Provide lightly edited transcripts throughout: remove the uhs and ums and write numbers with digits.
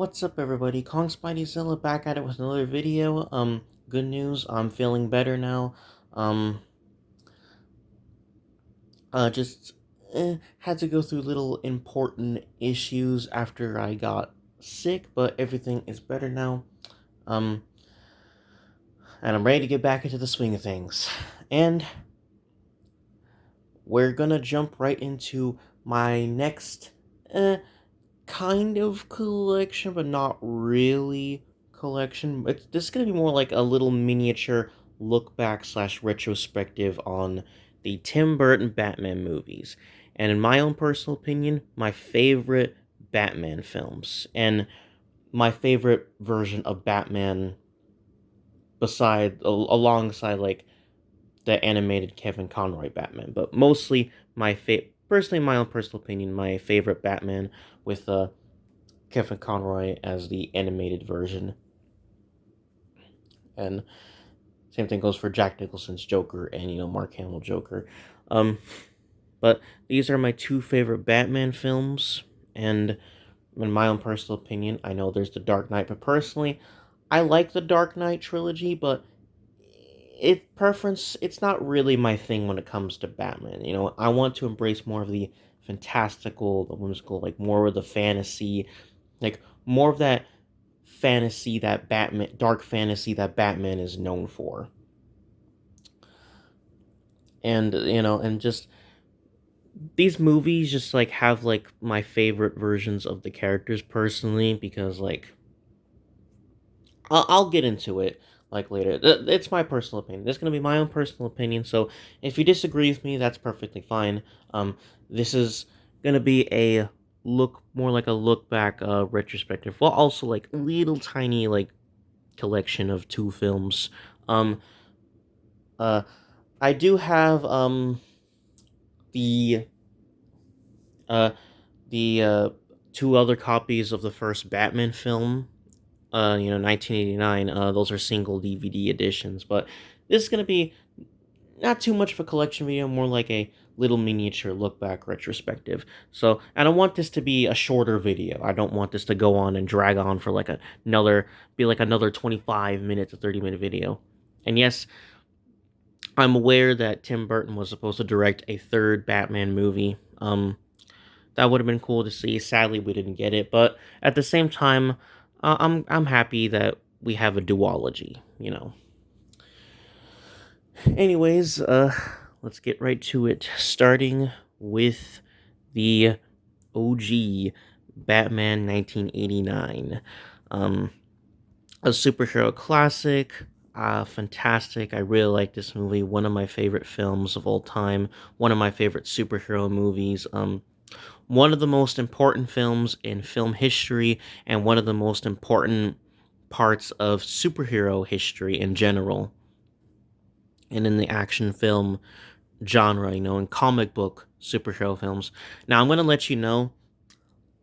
What's up, everybody? Kong Spideyzilla back at it with another video. Good news, I'm feeling better now. Um, just had to go through little important issues after I got sick, but everything is better now. Um, and I'm ready to get back into the swing of things. And we're gonna jump right into my next, kind of collection, but not really collection. This is gonna be more like a little miniature look back slash retrospective on the Tim Burton Batman movies. And in my own personal opinion, my favorite Batman films. And my favorite version of Batman alongside like the animated Kevin Conroy Batman. But mostly personally in my own personal opinion, my favorite Batman with Kevin Conroy as the animated version. And same thing goes for Jack Nicholson's Joker and, Mark Hamill Joker. Um, but these are my two favorite Batman films, and in my own personal opinion, I know there's The Dark Knight, but personally, I like the Dark Knight trilogy, but it's not really my thing when it comes to Batman. I want to embrace more of the fantastical, the whimsical, like more of the fantasy, like more of that dark fantasy that Batman is known for. And, and just these movies just like have like my favorite versions of the characters personally because like I'll get into it like later. It's my personal opinion. This is gonna be my own personal opinion. So if you disagree with me, that's perfectly fine. This is gonna be a more like a look back retrospective, while also like little tiny like collection of two films. Um, uh, I do have the uh the two other copies of the first Batman film. 1989. Those are single DVD editions, but this is gonna be not too much of a collection video, more like a little miniature look back retrospective. So I don't want this to be a shorter video. I don't want this to go on and drag on for like another 25 minutes, a 30-minute video. And yes, I'm aware that Tim Burton was supposed to direct a third Batman movie. That would have been cool to see. Sadly, we didn't get it, but at the same time, I'm happy that we have a duology. Anyways, let's get right to it. Starting with the OG Batman 1989. Um, a superhero classic. Fantastic. I really like this movie. One of my favorite films of all time. One of my favorite superhero movies. One of the most important films in film history, and one of the most important parts of superhero history in general, and in the action film genre, in comic book superhero films. Now, I'm going to let you know,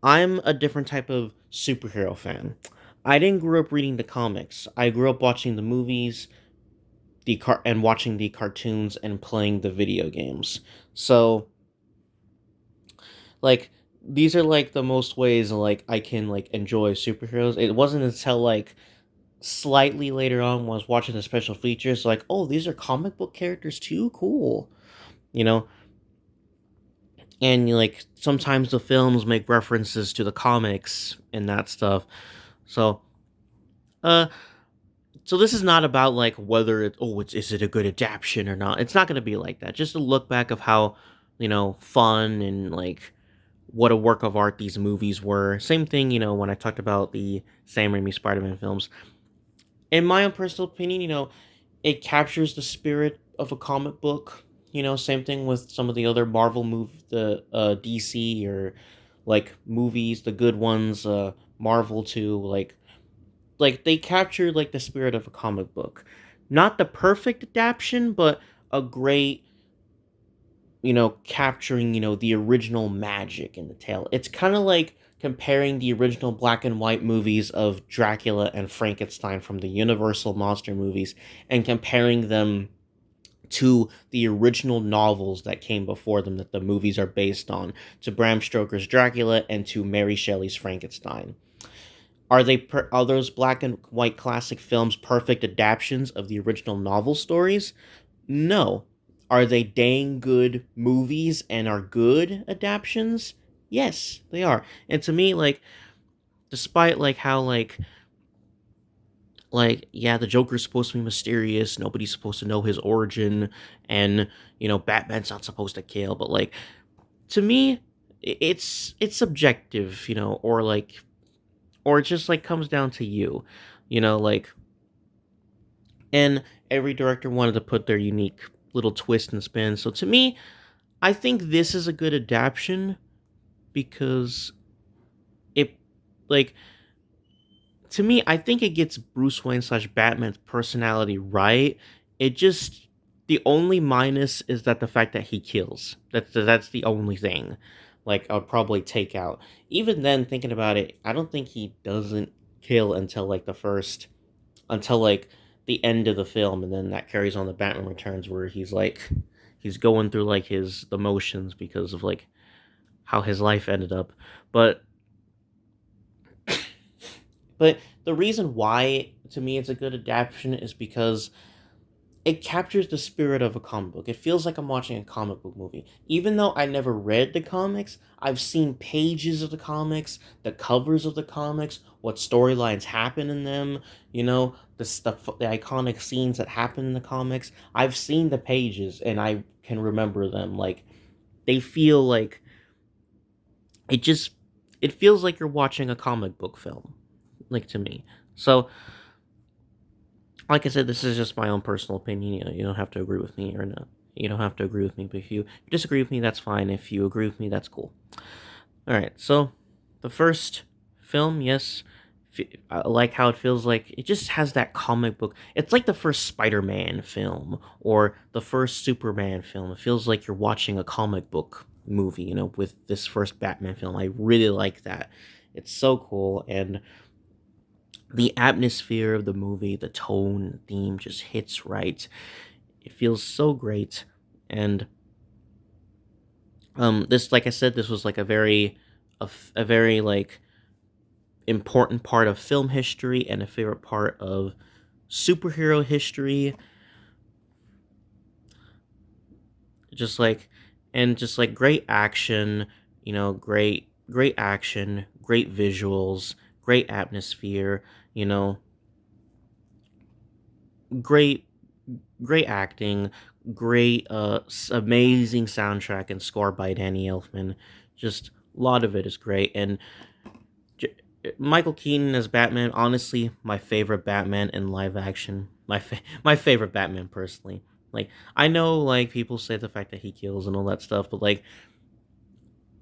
I'm a different type of superhero fan. I didn't grow up reading the comics. I grew up watching the movies, and watching the cartoons and playing the video games. So, like, these are like the most ways like I can like enjoy superheroes. It wasn't until like slightly later on when I was watching the special features, like, oh, these are comic book characters too? Cool. You know, and like sometimes the films make references to the comics and that stuff. So, uh, so this is not about like whether is it a good adaptation or not. It's not going to be like that. Just a look back of how, fun and like what a work of art these movies were. Same thing, when I talked about the Sam Raimi Spider-Man films. In my own personal opinion, it captures the spirit of a comic book. Same thing with some of the other the DC or like movies, the good ones, Marvel too. Like they capture like the spirit of a comic book. Not the perfect adaptation, but a great, capturing, the original magic in the tale. It's kind of like comparing the original black and white movies of Dracula and Frankenstein from the Universal monster movies and comparing them to the original novels that came before them that the movies are based on, to Bram Stoker's Dracula and to Mary Shelley's Frankenstein. Are those black and white classic films perfect adaptations of the original novel stories? No. Are they dang good movies and are good adaptations? Yes, they are. And to me, like, despite like how yeah, the Joker's supposed to be mysterious, nobody's supposed to know his origin, and Batman's not supposed to kill, but like, to me, it's subjective, or it just like comes down to you, like, and every director wanted to put their unique little twist and spin. So to me, I think this is a good adaptation because it, like, to me, I think it gets Bruce Wayne slash Batman's personality right. It just, the only minus is that the fact that he kills. That's the only thing. Like, I'll probably take out. Even then, thinking about it, I don't think he doesn't kill until like the end of the film, and then that carries on the Batman Returns, where he's going through like his the motions because of like how his life ended up. But but the reason why to me it's a good adaptation is because it captures the spirit of a comic book. It feels like I'm watching a comic book movie. Even though I never read the comics, I've seen pages of the comics, the covers of the comics, what storylines happen in them, the stuff, the iconic scenes that happen in the comics. I've seen the pages and I can remember them. Like, they feel like it just it feels like you're watching a comic book film, like, to me. So, like I said, this is just my own personal opinion. You don't have to agree with me or not. You don't have to agree with me, but if you disagree with me, that's fine. If you agree with me, that's cool. All right. So, the first film, yes, I like how it feels like it just has that comic book. It's like the first Spider-Man film or the first Superman film. It feels like you're watching a comic book movie, with this first Batman film. I really like that. It's so cool, and the atmosphere of the movie, the tone, the theme just hits right. It feels so great, and this, like I said, this was like a very like important part of film history and a favorite part of superhero history. Just like, and just like great action, great action, great visuals, great atmosphere, you know, great great acting, great, amazing soundtrack and score by Danny Elfman. Just a lot of it is great, and J- Michael Keaton as Batman. Honestly, my favorite Batman in live action. My favorite Batman personally. Like, I know like people say the fact that he kills and all that stuff, but like,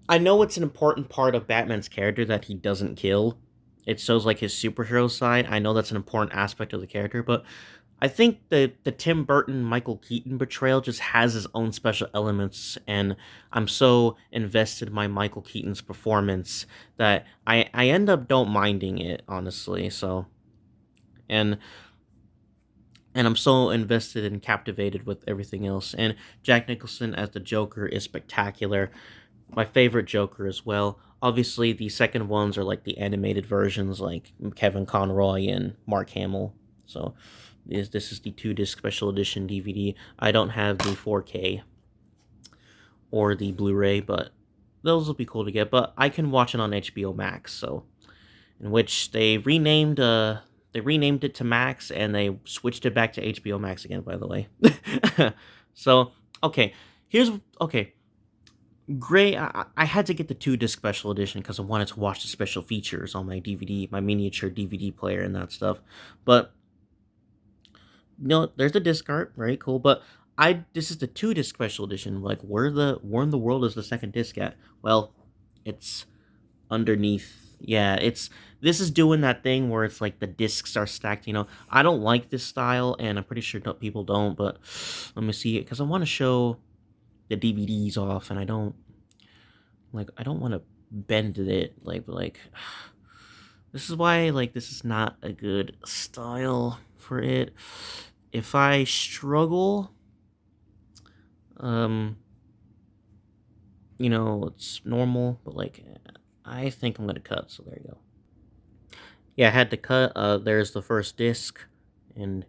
I know it's an important part of Batman's character that he doesn't kill. It shows like his superhero side. I know that's an important aspect of the character, but I think the Tim Burton Michael Keaton portrayal just has his own special elements, and I'm so invested in my Michael Keaton's performance that I end up don't minding it, honestly. So, and and I'm so invested and captivated with everything else. And Jack Nicholson as the Joker is spectacular. My favorite Joker as well. Obviously, the second ones are like the animated versions, like Kevin Conroy and Mark Hamill. So, this is the 2 disc special edition DVD. I don't have the 4K or the Blu-ray, but those will be cool to get. But I can watch it on HBO Max. So, in which they renamed it to Max and they switched it back to HBO Max again. By the way, so okay, here's okay. Great. I had to get the 2 disc special edition because I wanted to watch the special features on my DVD, my miniature DVD player, and that stuff. But there's the disc art, very cool. But this is the 2 disc special edition. Like, where in the world is the second disc at? Well, it's underneath. Yeah, this is doing that thing where it's like the discs are stacked. I don't like this style, and I'm pretty sure people don't. But let me see it because I want to show the DVDs off, and I don't want to bend it like this is why like this is not a good style for it. If I struggle, um it's normal, but like I think I'm gonna cut, so there you go. Yeah, I had to cut. There's the first disc, and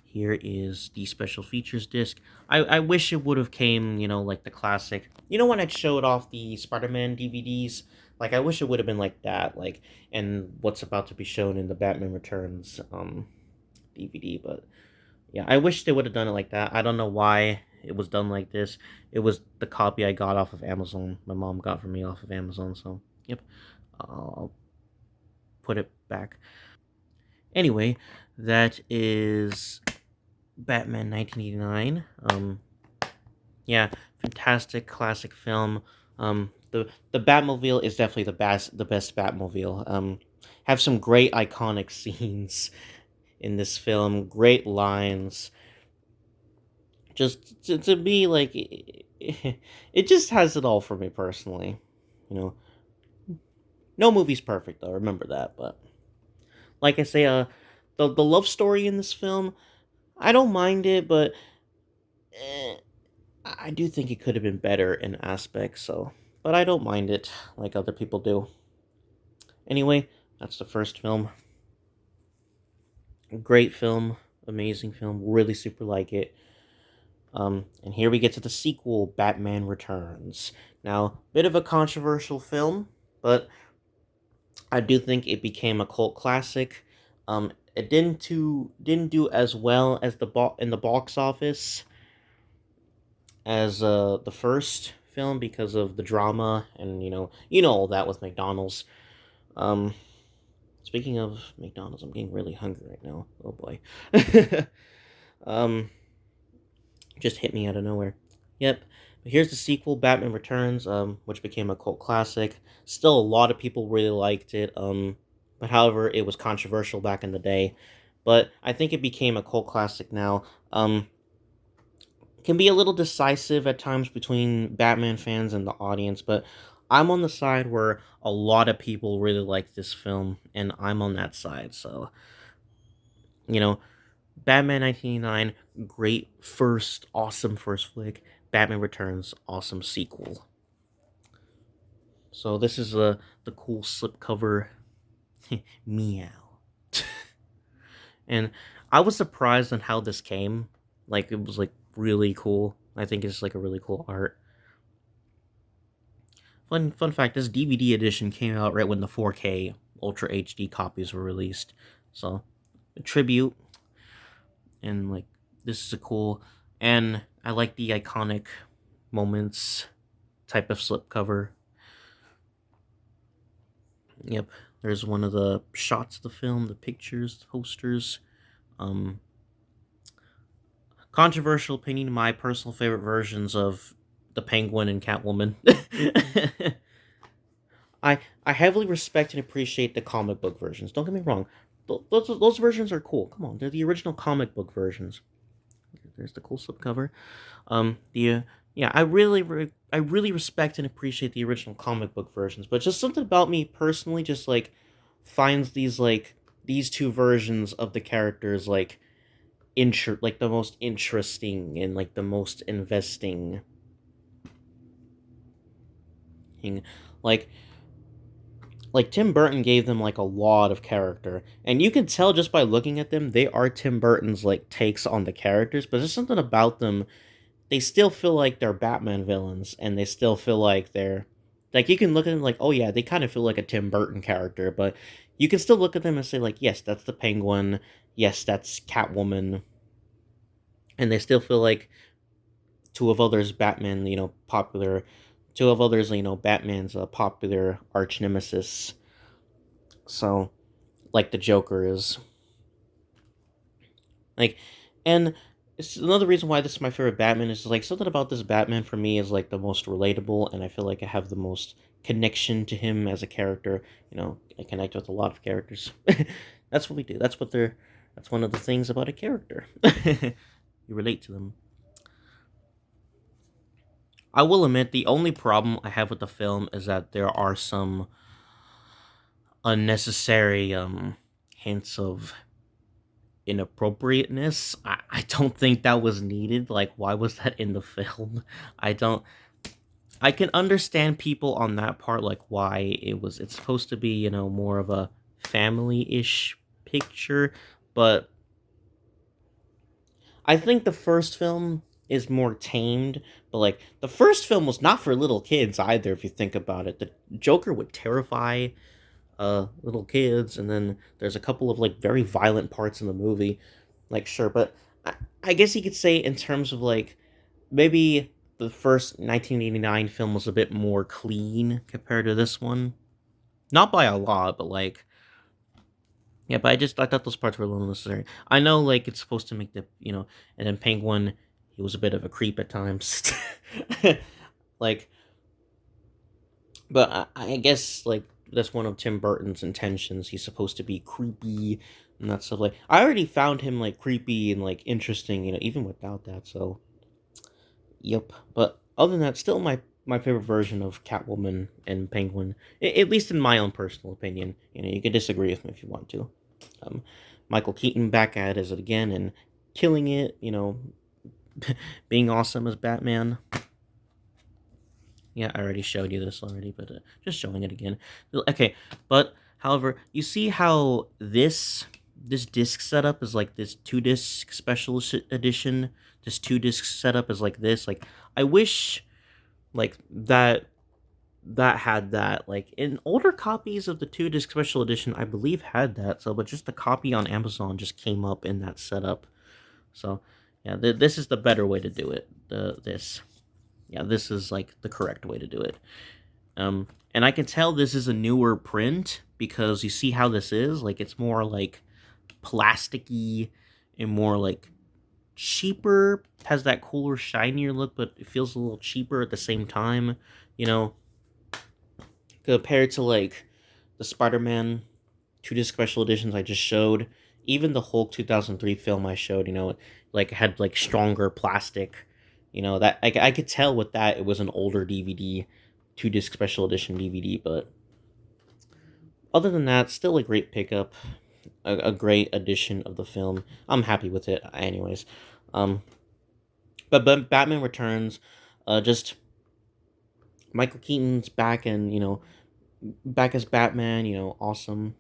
here is the special features disc. I wish it would have came, like the classic. When I showed off the Spider-Man DVDs, like I wish it would have been like that, like, and what's about to be shown in the Batman Returns DVD. But yeah, I wish they would have done it like that. I don't know why it was done like this. It was the copy I got off of Amazon. My mom got for me off of Amazon, so yep. I'll put it back. Anyway, that is Batman 1989. Yeah, fantastic classic film. The Batmobile is definitely the best Batmobile. Have some great iconic scenes in this film, great lines. Just to me, like it just has it all for me personally. You know, no movie's perfect though. Remember that, but like I say, the love story in this film, I don't mind it, but eh, I do think it could have been better in aspects, so. But I don't mind it like other people do. Anyway, that's the first film. Great film, amazing film, really super like it. And here we get to the sequel, Batman Returns. Now, bit of a controversial film, but I do think it became a cult classic. It didn't do as well as in the box office as the first film because of the drama and all that with McDonald's. Um, Speaking of McDonald's, I'm getting really hungry right now. Oh boy. um, just hit me out of nowhere. Yep. But here's the sequel, Batman Returns, which became a cult classic. Still, a lot of people really liked it. But however, it was controversial back in the day. But I think it became a cult classic now. Can be a little decisive at times between Batman fans and the audience, but I'm on the side where a lot of people really like this film, and I'm on that side. So, you know, Batman 1989, great awesome first flick. Batman Returns, awesome sequel. So this is the cool slipcover. Meow. And I was surprised on how this came. Like it was like really cool. I think it's like a really cool art. Fun fact: this DVD edition came out right when the 4K Ultra HD copies were released. So a tribute, and like this is a cool, and I like the iconic moments type of slipcover. Yep, there's one of the shots of the film, the pictures, the posters. Um, Controversial opinion, my personal favorite versions of the Penguin and Catwoman. I I heavily respect and appreciate the comic book versions. Don't get me wrong; those versions are cool. Come on, they're the original comic book versions. There's the cool slipcover. The Yeah, I really respect and appreciate the original comic book versions, but just something about me personally just like finds these two versions of the characters like the most interesting and like the most investing thing. Like Tim Burton gave them like a lot of character, and you can tell just by looking at them they are Tim Burton's like takes on the characters, but there's something about them, they still feel like they're Batman villains, and they still feel like they're like, you can look at them like, oh yeah, they kind of feel like a Tim Burton character, but you can still look at them and say like, yes, that's the Penguin, yes, that's Catwoman, and they still feel like two of others Batman, popular, two of others, Batman's a popular arch nemesis. So like the Joker is like, and it's another reason why this is my favorite Batman is like something about this Batman for me is like the most relatable, and I feel like I have the most connection to him as a character. I connect with a lot of characters. That's what we do. That's one of the things about a character. You relate to them. I will admit the only problem I have with the film is that there are some unnecessary hints of inappropriateness. I don't think that was needed. Like, why was that in the film? I don't. I can understand people on that part, like why it's supposed to be, more of a family-ish picture, but I think the first film is more tamed, but like the first film was not for little kids either if you think about it. The Joker would terrify little kids, and then there's a couple of like very violent parts in the movie. Like sure, but I guess you could say in terms of like maybe the first 1989 film was a bit more clean compared to this one. Not by a lot, but like yeah, but I thought those parts were a little necessary. I know like it's supposed to make the and then Penguin, he was a bit of a creep at times. like but I guess like that's one of Tim Burton's intentions. He's supposed to be creepy and that stuff. Like I already found him like creepy and like interesting, even without that. So yep. But other than that, still my favorite version of Catwoman and Penguin, at least in my own personal opinion. You can disagree with me if you want to. Um, Michael Keaton back at it again and killing it. Being awesome as Batman. Yeah, I already showed you this already, but just showing it again. Okay, but however, you see how this disc setup is like this 2-disc special edition. This 2-disc setup is like this. Like I wish like that had that. Like in older copies of the 2-disc special edition, I believe had that. So, but just the copy on Amazon just came up in that setup. So, yeah, this is the better way to do it. This. Yeah, this is like the correct way to do it. And I can tell this is a newer print because you see how this is. Like it's more like plasticky and more like cheaper. Has that cooler, shinier look, but it feels a little cheaper at the same time. You know, compared to like the Spider-Man 2-disc special editions I just showed. Even the Hulk 2003 film I showed, like had like stronger plastic. That I could tell with that it was an older DVD, 2-disc special edition DVD. But other than that, still a great pickup, a great addition of the film. I'm happy with it, anyways. Um, but Batman Returns, just Michael Keaton's back, and back as Batman. Awesome.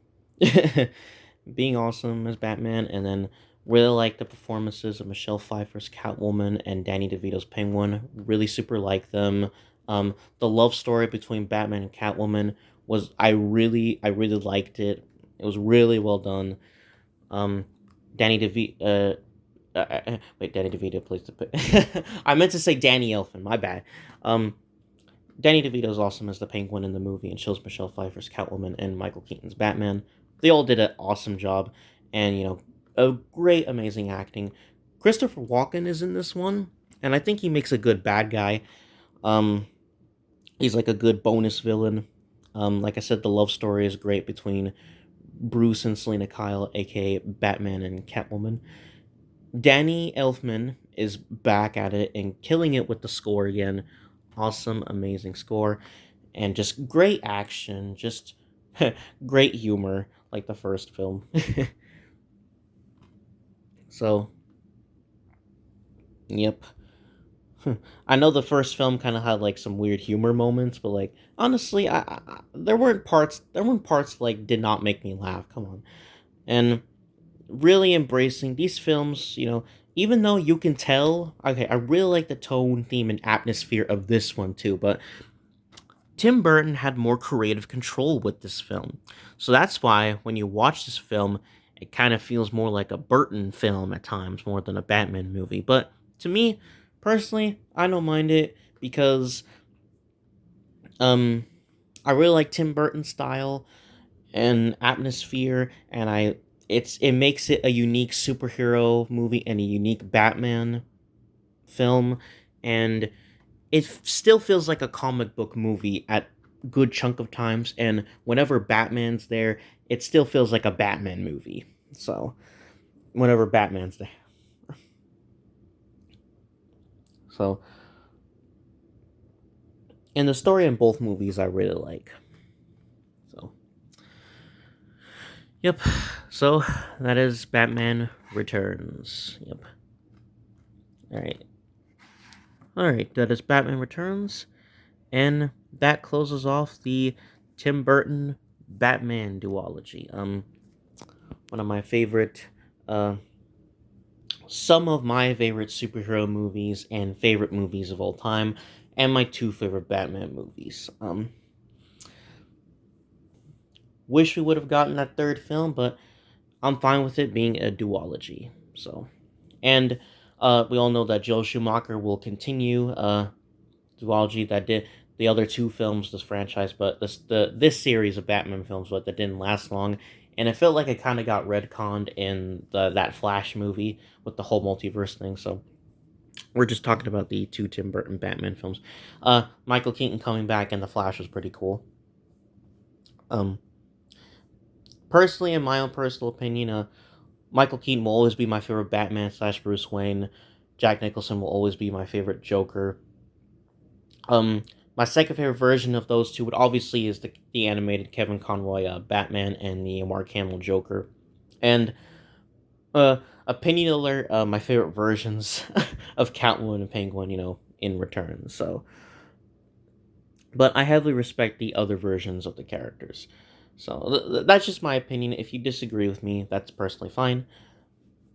Being awesome as Batman, and then really like the performances of Michelle Pfeiffer's Catwoman and Danny DeVito's Penguin. Really super like them. The love story between Batman and Catwoman was I really liked it. It was really well done. Um, Danny DeVito. Wait, Danny DeVito plays the. I meant to say Danny Elfman. My bad. Um, Danny DeVito's awesome as the Penguin in the movie, and shows Michelle Pfeiffer's Catwoman and Michael Keaton's Batman. They all did an awesome job, and a great, amazing acting. Christopher Walken is in this one, and I think he makes a good bad guy. Um, he's like a good bonus villain. Like I said, the love story is great between Bruce and Selena Kyle, aka Batman and Catwoman. Danny Elfman is back at it and killing it with the score again. Awesome, amazing score, and just great action, just great humor like the first film. So, yep. I know the first film kind of had like some weird humor moments, but like honestly, there weren't parts like did not make me laugh. Come on, and really embracing these films. Even though you can tell, okay, I really like the tone, theme, and atmosphere of this one too, but Tim Burton had more creative control with this film. So that's why when you watch this film, it kind of feels more like a Burton film at times more than a Batman movie. But to me, personally, I don't mind it because um I really like Tim Burton's style and atmosphere, and it makes it a unique superhero movie and a unique Batman film, and it still feels like a comic book movie at good chunk of times, and whenever Batman's there, it still feels like a Batman movie. So whenever Batman's there, so and the story in both movies I really like. So yep, so that is Batman Returns. Yep. All right, that is Batman Returns. And that closes off the Tim Burton Batman Duology. One of my favorite, uh, some of my favorite superhero movies and favorite movies of all time, and my two favorite Batman movies. Wish we would have gotten that third film, but I'm fine with it being a duology. So, and we all know that Joel Schumacher will continue duology that did the other two films, this franchise, but this series of Batman films, but that didn't last long. And it felt like it kind of got retconned in that Flash movie with the whole multiverse thing. So we're just talking about the two Tim Burton Batman films. Michael Keaton coming back in the Flash was pretty cool. Um, Personally, in my own personal opinion, Michael Keaton will always be my favorite Batman slash Bruce Wayne. Jack Nicholson will always be my favorite Joker. My second favorite version of those two would obviously is the animated Kevin Conroy Batman and the Mark Hamill Joker. And opinion alert, my favorite versions of Catwoman and Penguin, in return. So, but I heavily respect the other versions of the characters. So that's just my opinion. If you disagree with me, that's personally fine.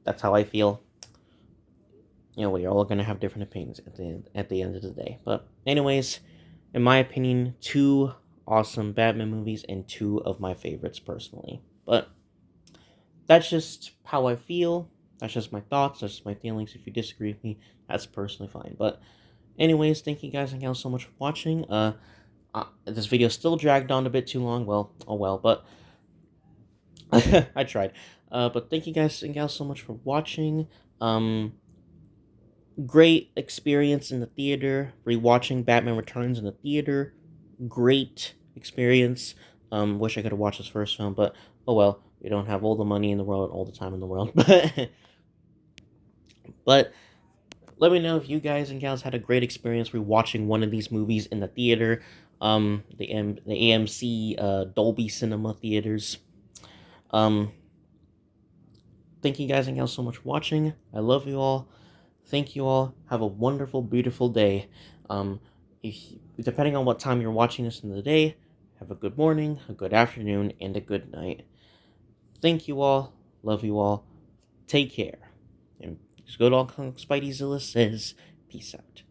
That's how I feel. We're all gonna have different opinions at the end of the day. But anyways, in my opinion, two awesome Batman movies and two of my favorites personally. But that's just how I feel. That's just my thoughts. That's just my feelings. If you disagree with me, that's personally fine. But anyways, thank you guys and gals so much for watching. This video still dragged on a bit too long. Well, oh well. But I tried. But thank you guys and gals so much for watching. Um, Great experience in the theater. Rewatching Batman Returns in the theater. Great experience. Wish I could have watched this first film, but oh well. We don't have all the money in the world, all the time in the world. But let me know if you guys and gals had a great experience rewatching one of these movies in the theater. The AMC Dolby Cinema theaters. Um, Thank you guys and gals so much for watching. I love you all. Thank you all. Have a wonderful, beautiful day. Um, if, Depending on what time you're watching this in the day, have a good morning, a good afternoon, and a good night. Thank you all. Love you all. Take care. And as good old Spidey Zilla says, peace out.